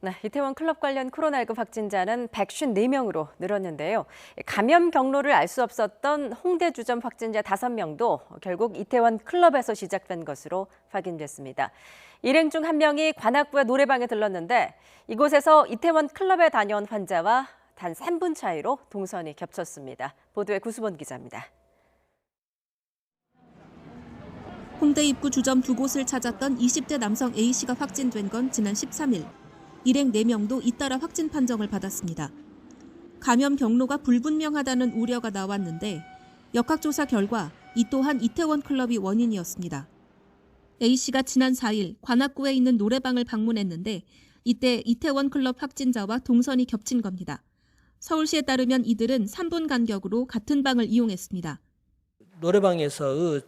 네, 이태원 클럽 관련 코로나19 확진자는 154명으로 늘었는데요. 감염 경로를 알 수 없었던 홍대 주점 확진자 5명도 결국 이태원 클럽에서 시작된 것으로 확인됐습니다. 일행 중 1명이 관악구의 노래방에 들렀는데 이곳에서 이태원 클럽에 다녀온 환자와 단 3분 차이로 동선이 겹쳤습니다. 보도에 구수본 기자입니다. 홍대 입구 주점 2곳을 찾았던 20대 남성 A씨가 확진된 건 지난 13일. 일행 4명도 잇따라 확진 판정을 받았습니다. 감염 경로가 불분명하다는 우려가 나왔는데 역학조사 결과 이 또한 이태원 클럽이 원인이었습니다. A씨가 지난 4일 관악구에 있는 노래방을 방문했는데 이때 이태원 클럽 확진자와 동선이 겹친 겁니다. 서울시에 따르면 이들은 3분 간격으로 같은 방을 이용했습니다. 노래방에서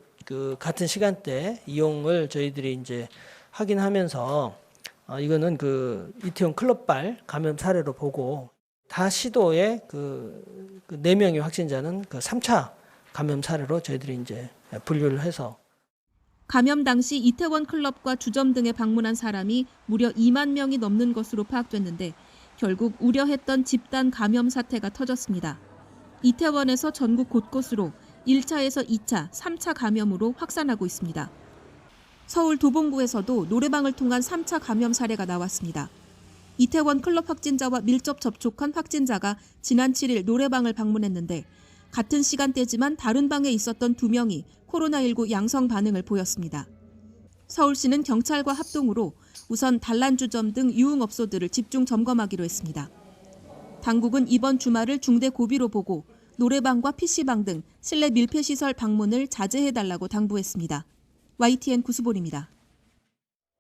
같은 시간대 이용을 저희들이 이제 확인하면서 이거는 이태원 클럽발 감염 사례로 보고 다시도의 4명의 확진자는 3차 감염 사례로 저희들이 이제 분류를 해서 감염 당시 이태원 클럽과 주점 등에 방문한 사람이 무려 2만 명이 넘는 것으로 파악됐는데 결국 우려했던 집단 감염 사태가 터졌습니다. 이태원에서 전국 곳곳으로 1차에서 2차, 3차 감염으로 확산하고 있습니다. 서울 도봉구에서도 노래방을 통한 3차 감염 사례가 나왔습니다. 이태원 클럽 확진자와 밀접 접촉한 확진자가 지난 7일 노래방을 방문했는데 같은 시간대지만 다른 방에 있었던 2명이 코로나19 양성 반응을 보였습니다. 서울시는 경찰과 합동으로 우선 단란주점 등 유흥업소들을 집중 점검하기로 했습니다. 당국은 이번 주말을 중대 고비로 보고 노래방과 PC방 등 실내 밀폐시설 방문을 자제해달라고 당부했습니다. YTN 구수본입니다.